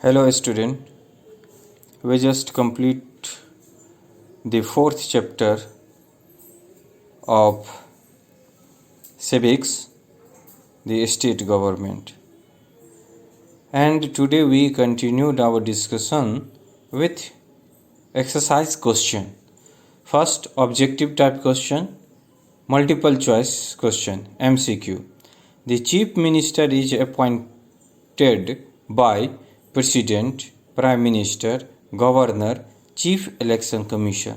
Hello student, we just complete the fourth chapter of civics, the state government, and today we continued our discussion with exercise question. First, objective type question, multiple choice question, MCQ. The chief minister is appointed by President, Prime Minister, Governor, Chief Election Commission.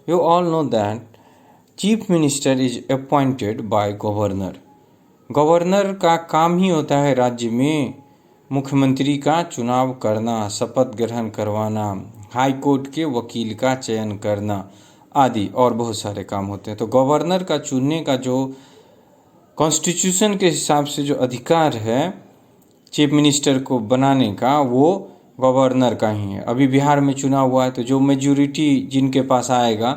You all know that Chief Minister is appointed by Governor. Governor का काम ही होता है राज्य में मुख्यमंत्री का चुनाव करना, शपथ ग्रहण करवाना, हाई कोर्ट के वकील का चयन करना आदि और बहुत सारे काम होते हैं। तो गवर्नर का चुनने का जो कॉन्स्टिट्यूशन के हिसाब से जो अधिकार है चीफ मिनिस्टर को बनाने का, वो गवर्नर का ही है। अभी बिहार में चुनाव हुआ है तो जो मेजॉरिटी जिनके पास आएगा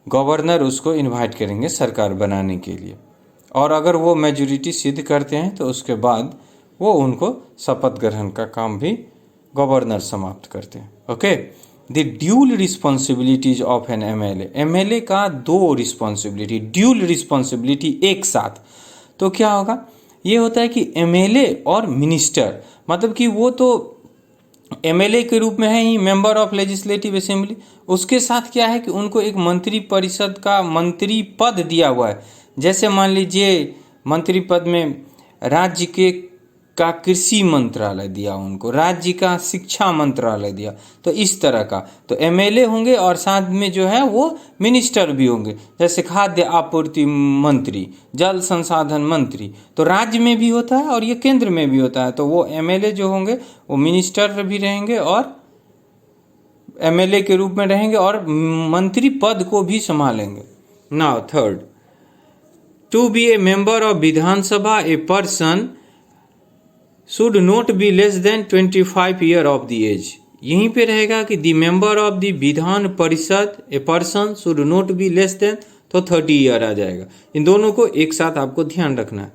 गवर्नर उसको इनवाइट करेंगे सरकार बनाने के लिए, और अगर वो मेजॉरिटी सिद्ध करते हैं तो उसके बाद वो उनको शपथ ग्रहण का काम भी गवर्नर समाप्त करते हैं। Okay, the dual responsibilities of N MLA. MLA का दो रिस्पॉन्सिबिलिटी, ड्यूल रिस्पॉन्सिबिलिटी एक साथ, तो क्या होगा? ये होता है कि एमएलए और मिनिस्टर, मतलब कि वो तो एमएलए के रूप में है ही, मेंबर ऑफ लेजिस्लेटिव असेंबली, उसके साथ क्या है कि उनको एक मंत्री परिषद का मंत्री पद दिया हुआ है। जैसे मान लीजिए मंत्री पद में राज्य के का कृषि मंत्रालय दिया उनको, राज्य का शिक्षा मंत्रालय दिया, तो इस तरह का तो एमएलए होंगे और साथ में जो है वो मिनिस्टर भी होंगे। जैसे खाद्य आपूर्ति मंत्री, जल संसाधन मंत्री, तो राज्य में भी होता है और ये केंद्र में भी होता है। तो वो एमएलए जो होंगे वो मिनिस्टर भी रहेंगे और एमएलए के रूप में रहेंगे और मंत्री पद को भी संभालेंगे। Now third, to be a member of Vidhan Sabha a person should not be less than 25 year of the age। यहीं पे रहेगा कि the member of the Vidhan Parishad a person should not be less than, तो 30 ईयर आ जाएगा। इन दोनों को एक साथ आपको ध्यान रखना है।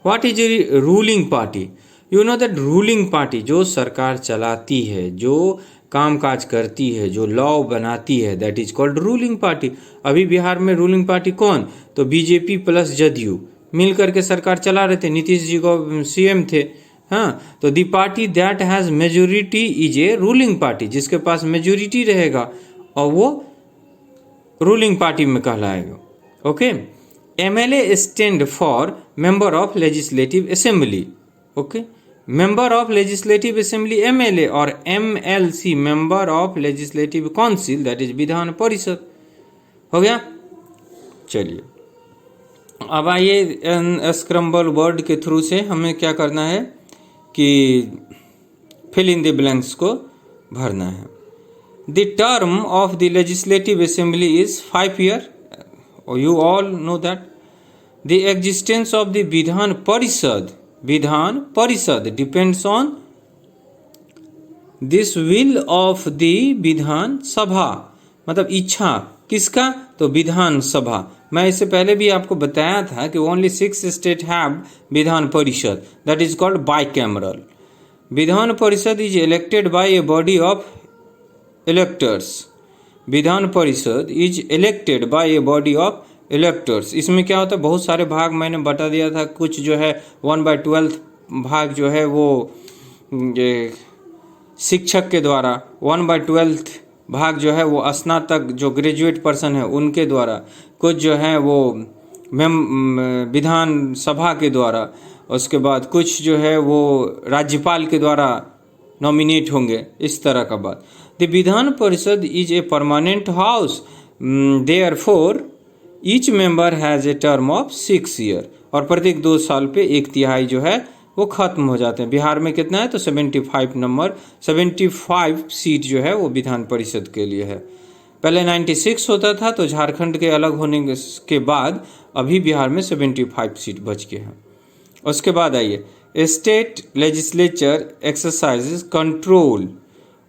What is a ruling party? You know that ruling party जो सरकार चलाती है, जो कामकाज करती है, जो लॉ बनाती है, that is called ruling party. अभी बिहार में रूलिंग पार्टी कौन? तो बीजेपी प्लस जदयू मिल करके सरकार चला रहे थे, नीतीश जी को सीएम थे। हाँ, तो the party that has majority is a ruling party, जिसके पास मेजोरिटी रहेगा और वो रूलिंग पार्टी में कहलाएगा। Okay, MLA stand for member of legislative assembly. Okay, member of legislative assembly MLA, और MLC member of legislative council that is Vidhan Parishad. हो गया? चलिए अब आइए स्क्रम्बल वर्ड के थ्रू से हमें क्या करना है कि फिल इन द ब्लैंक्स को भरना है। The term of the legislative assembly is 5 year, you all know that. The existence of the Vidhan Parishad depends on this will of the Vidhan Sabha, मतलब इच्छा किसका? तो विधान सभा। मैं इससे पहले भी आपको बताया था कि only 6 state have Vidhan Parishad, that is called bicameral. Vidhan Parishad is elected by a body of electors. Vidhan Parishad is elected by a body of electors. इसमें क्या होता है, बहुत सारे भाग मैंने बता दिया था। कुछ जो है 1/12 भाग जो है वो शिक्षक के द्वारा, 1/12 भाग जो है वो स्नातक जो ग्रेजुएट पर्सन है उनके द्वारा, कुछ जो है वो विधान सभा के द्वारा, उसके बाद कुछ जो है वो राज्यपाल के द्वारा नॉमिनेट होंगे, इस तरह का बात। The Vidhan Parishad is a permanent house, therefore each member has a term of 6 year, और प्रत्येक 2 साल पे 1/3 जो है वो खत्म हो जाते हैं। बिहार में कितना है? तो 75 सीट जो है वो विधान परिषद के लिए है। पहले 96 होता था, तो झारखंड के अलग होने के बाद अभी बिहार में 75 सीट बच के हैं। उसके बाद आइए, state legislature exercises control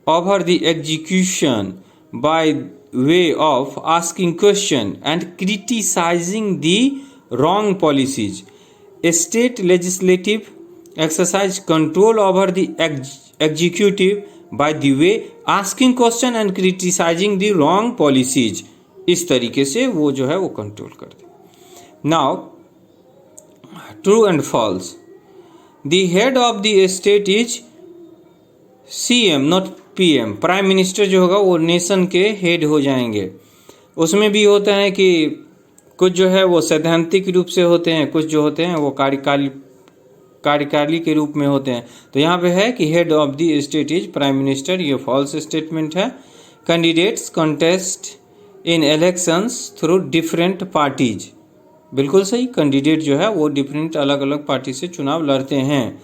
over the execution by way of asking question and criticising the wrong policies. State legislative exercise control over the executive by the way asking question and criticizing the wrong policies. इस तरीके से वो जो है वो control करते. Now true and false. The head of the state is CM not PM. Prime minister जो होगा वो नेशन के हेड हो जाएंगे. उसमें भी होता है कि कुछ जो है वो सैद्धांतिक रूप से होते हैं, कुछ जो होते हैं वो कार्यकाली के रूप में होते हैं. तो यहाँ पे है कि head of the state is prime minister. ये फॉल्स स्टेटमेंट है. कैंडिडेट्स कंटेस्ट इन इलेक्शंस थ्रू डिफरेंट पार्टीज. बिल्कुल सही. कैंडिडेट जो है वो डिफरेंट अलग अलग पार्टी से चुनाव लड़ते हैं.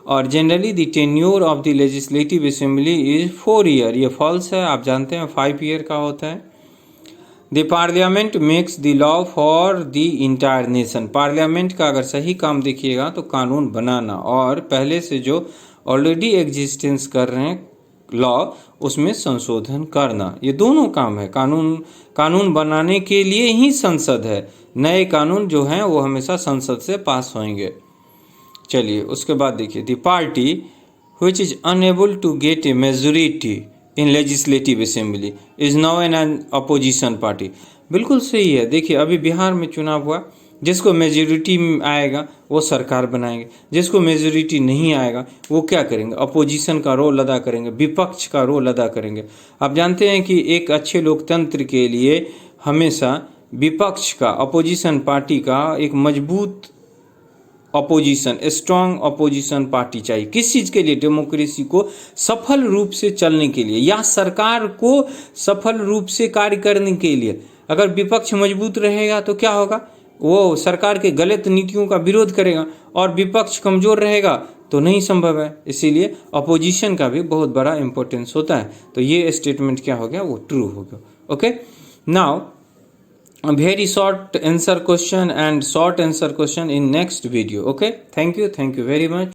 और generally the tenure of the legislative assembly is 4 year. ये फॉल्स है. आप जानते हैं 5 ईयर का होता है. The parliament makes the law for the entire nation. Parliament का अगर सही काम देखिएगा तो कानून बनाना और पहले से जो ऑलरेडी एग्जिस्टेंस कर रहे हैं लॉ उसमें संशोधन करना. ये दोनों काम है. कानून बनाने के लिए ही संसद है. नए कानून जो हैं वो हमेशा संसद से पास होंगे. चलिए उसके बाद देखिए. The party which is unable to get a majority in legislative assembly is now an opposition party. बिल्कुल सही है. देखिए अभी बिहार में चुनाव हुआ. जिसको मेजोरिटी आएगा वो सरकार बनाएंगे. जिसको मेजोरिटी नहीं आएगा वो क्या करेंगे? अपोजिशन का रोल अदा करेंगे, विपक्ष का रोल अदा करेंगे. आप जानते हैं कि एक अच्छे लोकतंत्र के लिए हमेशा विपक्ष का, अपोजिशन पार्टी का एक मजबूत अपोजिशन, स्ट्रांग अपोजिशन पार्टी चाहिए. किस चीज़ के लिए? डेमोक्रेसी को सफल रूप से चलने के लिए या सरकार को सफल रूप से कार्य करने के लिए. अगर विपक्ष मजबूत रहेगा तो क्या होगा? वो सरकार के गलत नीतियों का विरोध करेगा. और विपक्ष कमजोर रहेगा तो नहीं संभव है. इसीलिए अपोजिशन का भी बहुत बड़ा इंपॉर्टेंस होता है. तो ये स्टेटमेंट क्या हो गया? वो ट्रू हो गया. Okay. Now a very short answer question and short answer question in next video. Okay, thank you very much.